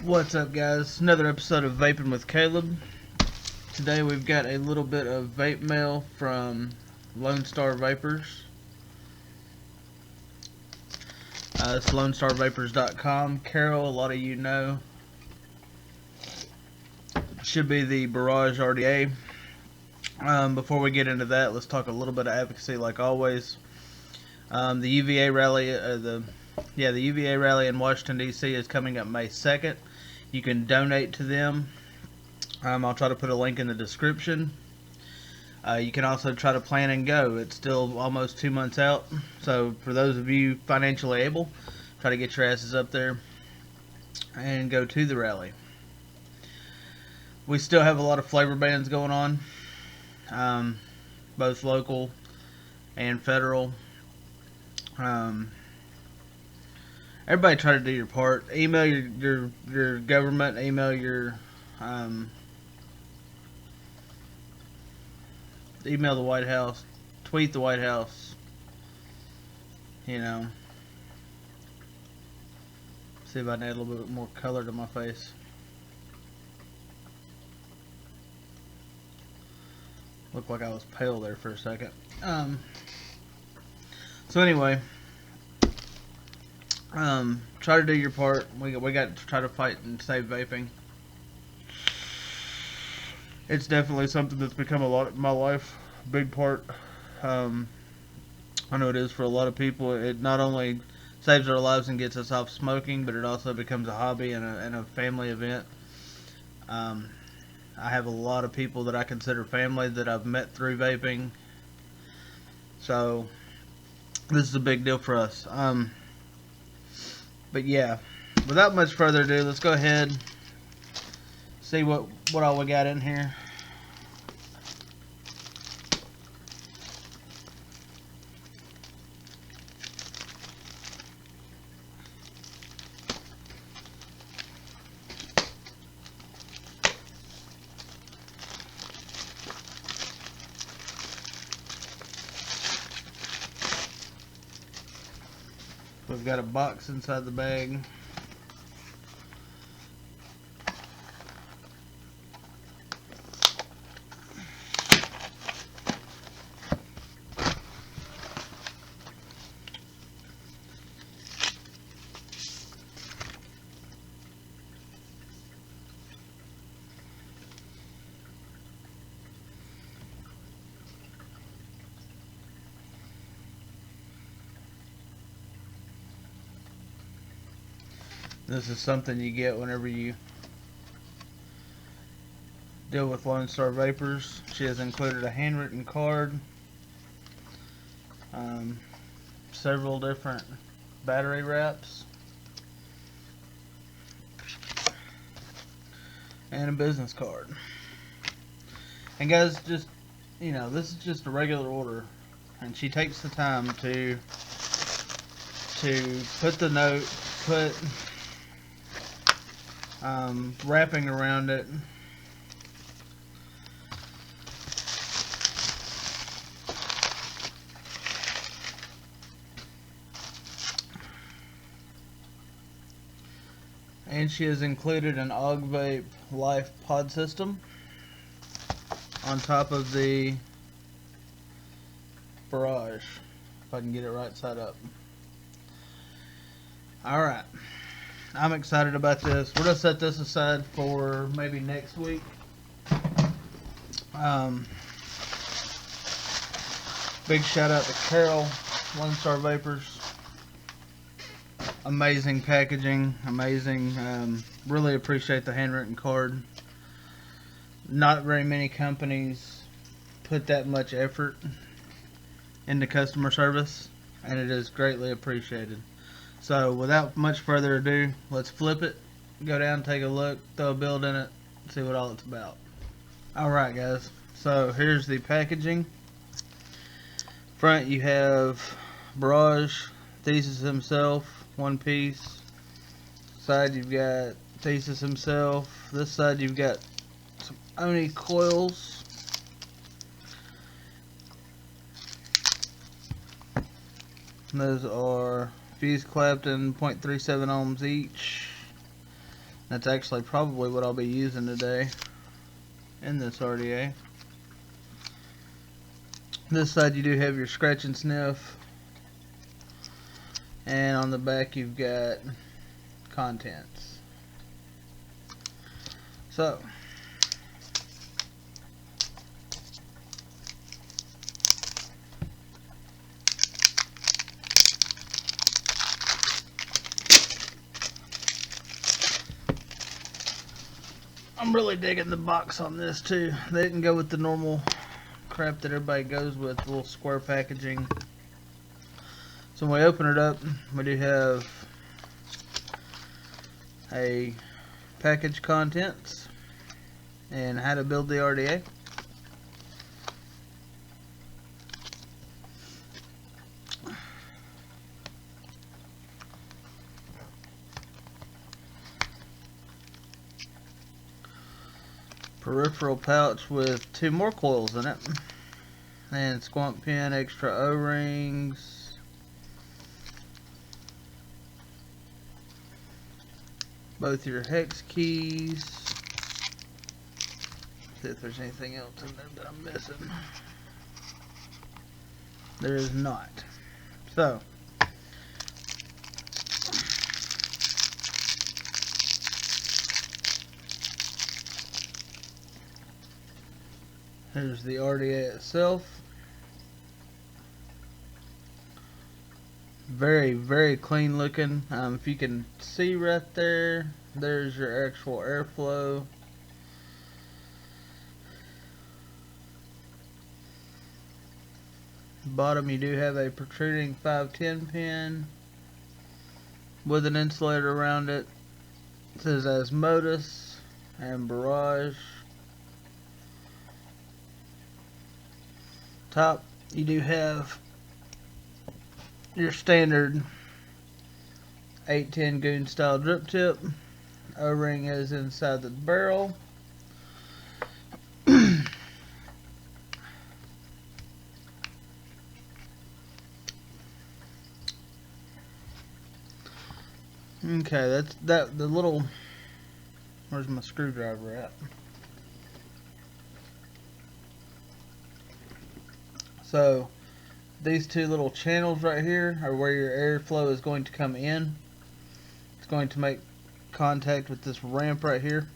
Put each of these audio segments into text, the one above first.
What's up, guys? Another episode of Vaping with Caleb. Today we've got a little bit of vape mail from Lone Star Vapors. It's LoneStarVapors.com. Carol, a lot of you know, should be the Barrage RDA. Before we get into that, let's talk a little bit of advocacy, like always. The UVA rally, the UVA rally in Washington D.C. is coming up May 2nd. You can donate to them. I'll try to put a link in the description. You can also try to plan and go. It's still almost 2 months out, so for those of you financially able, try to get your asses up there and go to the rally. We still have a lot of flavor bans going on, both local and federal. Everybody try to do your part. Email your government. Email email the White House. Tweet the White House. You know. See if I can add a little bit more color to my face. Looked like I was pale there for a second. So anyway. Try to do your part. We got to try to fight and save vaping. It's definitely something that's become a lot of my life, big part. I know it is for a lot of people. It not only saves our lives and gets us off smoking, but it also becomes a hobby and a family event. I have a lot of people that I consider family that I've met through vaping. So this is a big deal for us. But yeah, without much further ado, let's go ahead, see what all we got in here. We've got a box inside the bag. This is something you get whenever you deal with Lone Star Vapors. She has included a handwritten card, several different battery wraps, and a business card. And guys, just, you know, this is just a regular order, and she takes the time to put the note, put wrapping around it. And she has included an Vape Life pod system on top of the Barrage, if I can get it right side up. Alright, I'm excited about this. We're going to set this aside for maybe next week. Big shout out to Carol, Lone Star Vapors. Amazing packaging, amazing. Really appreciate the handwritten card. Not very many companies put that much effort into customer service, and it is greatly appreciated. So without much further ado, let's flip it, go down, take a look, throw a build in it, see what all it's about. Alright guys, so here's the packaging. Front you have Barrage, Thesis himself, one piece. Side you've got Thesis himself. This side you've got some Oni coils. Those are Fuse Clapton 0.37 ohms each. That's actually probably what I'll be using today in this RDA. This side you do have your scratch and sniff, and on the back you've got contents. So I'm really digging the box on this too. They didn't go with the normal crap that everybody goes with, the little square packaging. So when we open it up, we do have a package contents and how to build the RDA. Peripheral pouch with 2 more coils in it, and squunk pin, extra O-rings, both your hex keys. See if there's anything else in there that I'm missing. There is not. So here's the RDA itself. Very, very clean looking. If you can see right there, there's your actual airflow. Bottom you do have a protruding 510 pin with an insulator around it. It says Asmodus and Barrage. Top you do have your standard 810 goon style drip tip. O-ring is inside the barrel. Okay, that's that. The little, where's my screwdriver at? So these 2 little channels right here are where your airflow is going to come in. It's going to make contact with this ramp right here.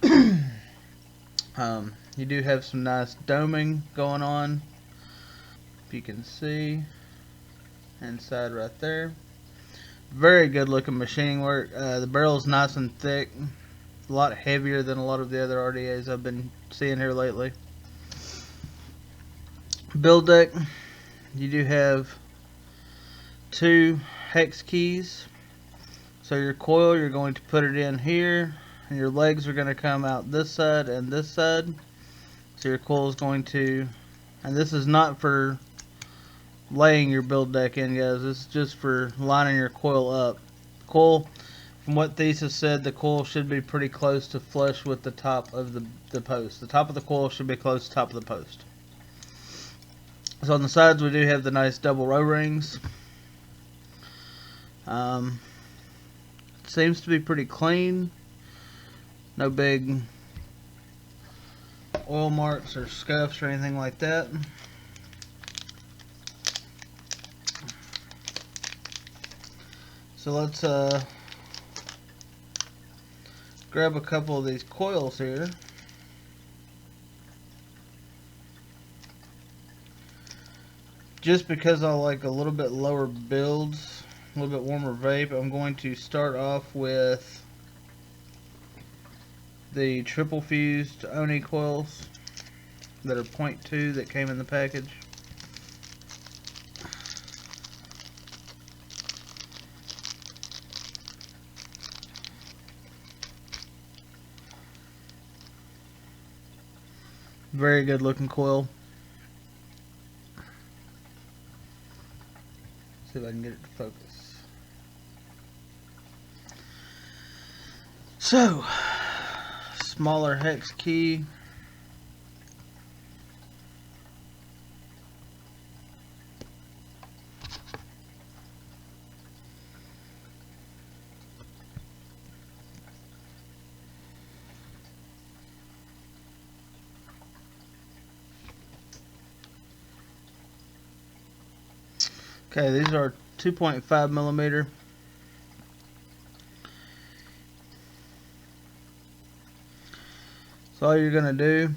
You do have some nice doming going on, if you can see, inside right there. Very good looking machining work. The barrel is nice and thick, a lot heavier than a lot of the other RDAs I've been seeing here lately. Build deck, you do have 2 hex keys. So your coil, you're going to put it in here, and your legs are going to come out this side and this side. So your coil is going to, and this is not for laying your build deck in, guys. This is just for lining your coil up. The coil, from what Thesis said, the coil should be pretty close to flush with the top of the post. The top of the coil should be close to the top of the post. So on the sides we do have the nice double row rings. Seems to be pretty clean. No big oil marks or scuffs or anything like that. So let's grab a couple of these coils here. Just because I like a little bit lower builds, a little bit warmer vape, I'm going to start off with the triple fused Oni coils that are 0.2 that came in the package. Very good looking coil. See if I can get it to focus. So, smaller hex key. Okay, these are 2.5 millimeter. So all you're gonna do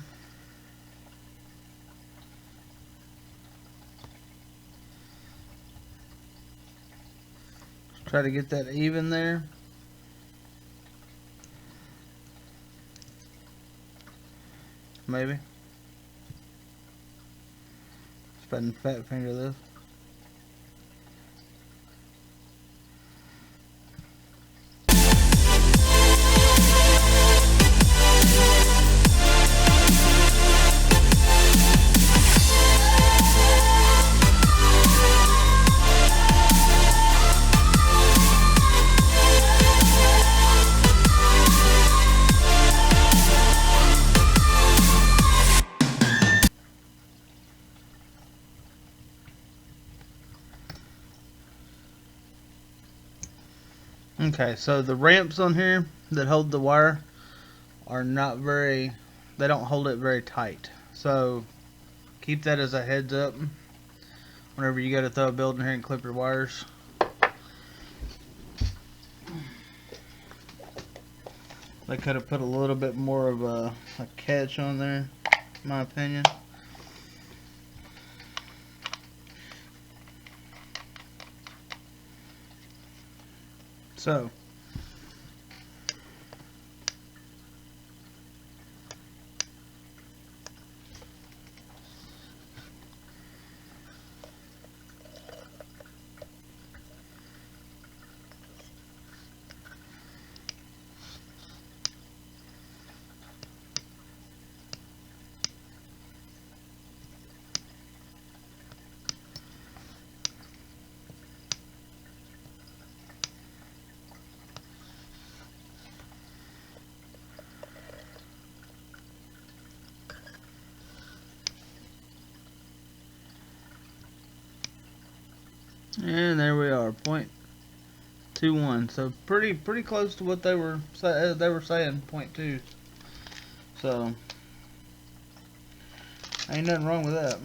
is try to get that even there. Maybe. Just go ahead and fat finger this. Okay, so the ramps on here that hold the wire are not very, they don't hold it very tight. So keep that as a heads up whenever you go to throw a build in here and clip your wires. They could have put a little bit more of a catch on there, in my opinion. So and there we are, 0.21. So pretty close to what they were saying, 0.2. So ain't nothing wrong with that.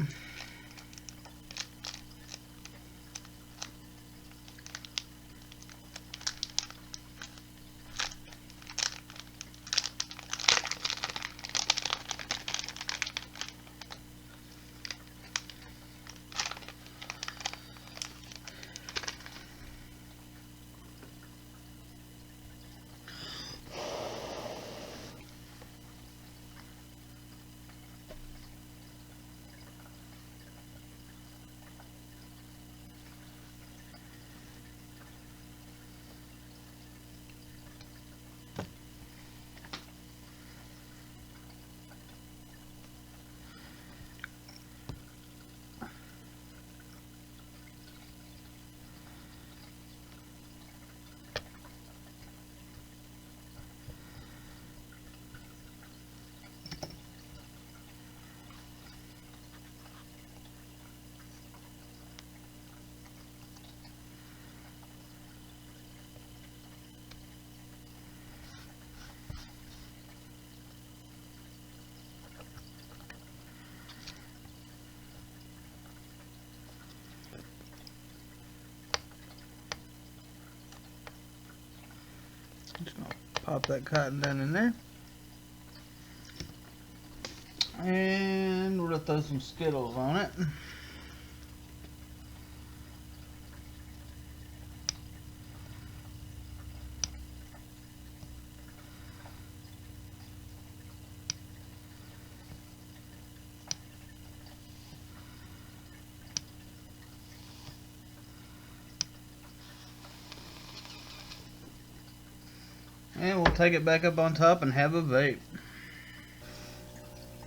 Just gonna pop that cotton down in there. And we're gonna throw some Skittles on it. And we'll take it back up on top and have a vape.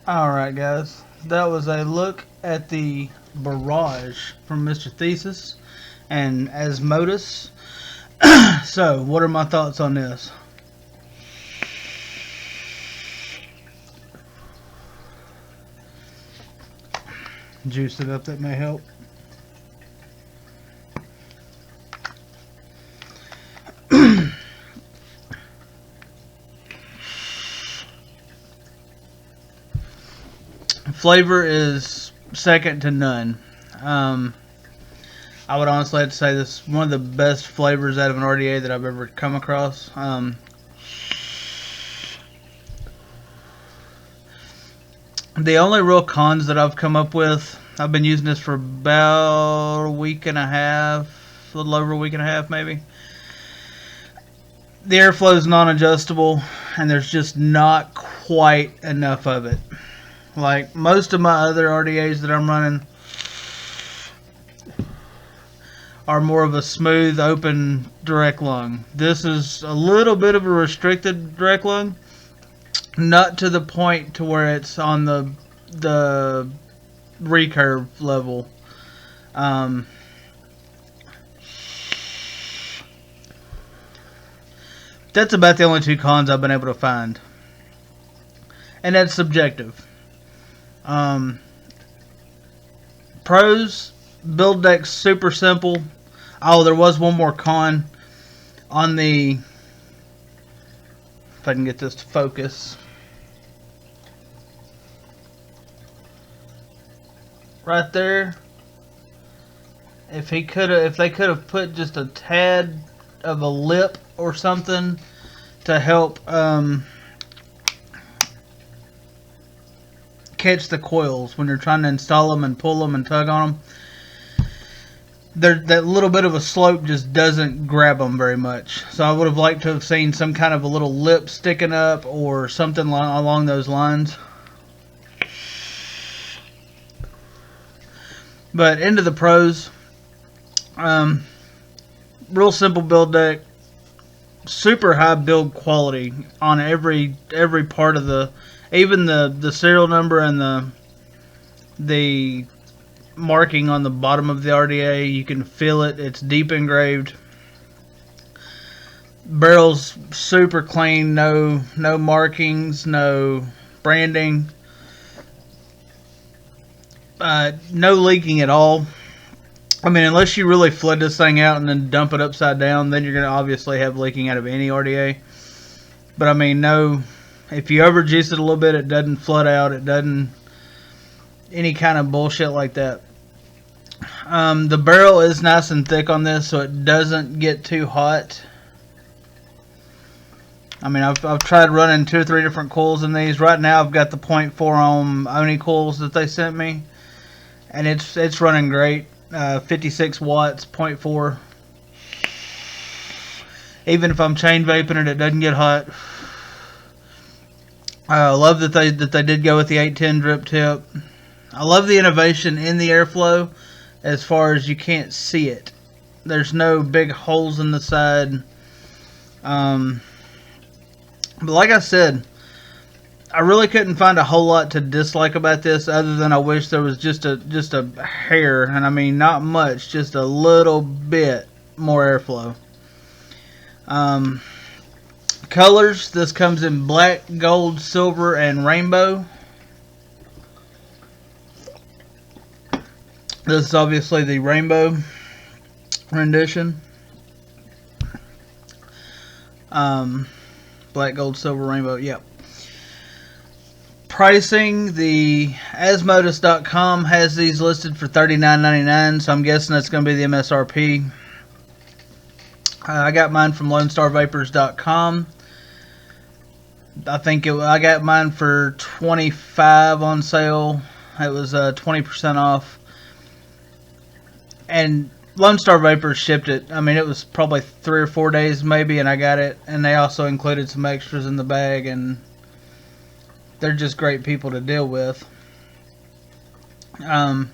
Alright guys, that was a look at the Barrage from Mr. Thesis and Asmodus. So, what are my thoughts on this? Juice it up, that may help. Flavor is second to none. I would honestly have to say this is one of the best flavors out of an RDA that I've ever come across. The only real cons that I've come up with, I've been using this for about a week and a half, a little over a week and a half maybe. The airflow is non-adjustable, and there's just not quite enough of it. Like most of my other RDAs that I'm running are more of a smooth, open, direct lung. This is a little bit of a restricted direct lung. Not to the point to where it's on the recurve level. That's about the only two cons I've been able to find. And that's subjective. Pros, build deck's super simple. Oh, there was one more con on the, if I can get this to focus. Right there. If they could have put just a tad of a lip or something to help catch the coils when you're trying to install them and pull them and tug on them. That little bit of a slope just doesn't grab them very much. So I would have liked to have seen some kind of a little lip sticking up or something along those lines. But into the pros. Real simple build deck. Super high build quality on every part of the, even the serial number and the marking on the bottom of the RDA. You can feel it. It's deep engraved. Barrel's super clean. No markings. No branding. No leaking at all. I mean, unless you really flood this thing out and then dump it upside down, then you're going to obviously have leaking out of any RDA. But I mean, no, if you overjuice it a little bit, it doesn't flood out. It doesn't, any kind of bullshit like that. The barrel is nice and thick on this, so it doesn't get too hot. I mean, I've tried running 2 or 3 different coils in these. Right now, I've got the 0.4 ohm Oni coils that they sent me, and it's running great. 56 watts, 0.4. Even if I'm chain vaping it, it doesn't get hot. I love that they did go with the 810 drip tip. I love the innovation in the airflow as far as you can't see it. There's no big holes in the side. But like I said, I really couldn't find a whole lot to dislike about this, other than I wish there was just a hair, and I mean not much, just a little bit more airflow. Colors, this comes in black, gold, silver, and rainbow. This is obviously the rainbow rendition. Black, gold, silver, rainbow, yep. Pricing, the Asmodus.com has these listed for $39.99, so I'm guessing that's going to be the MSRP. I got mine from LoneStarVapors.com. I think I got mine for $25 on sale. It was 20% off. And Lone Star Vapors shipped it. I mean, it was probably 3 or 4 days maybe, and I got it. And they also included some extras in the bag, and they're just great people to deal with. There's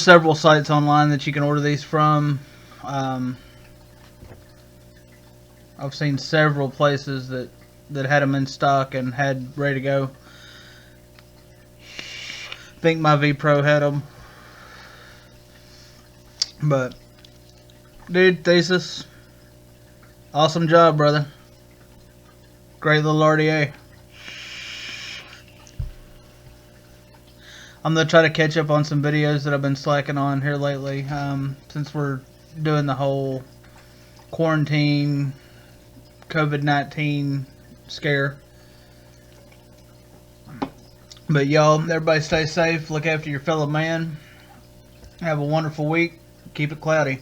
several sites online that you can order these from. I've seen several places that had them in stock and had ready to go. I think my V Pro had them. But, dude, Thesis, awesome job, brother. Great little RDA. I'm going to try to catch up on some videos that I've been slacking on here lately, since we're doing the whole quarantine, COVID-19 scare. But y'all, everybody stay safe, look after your fellow man. Have a wonderful week. Keep it cloudy.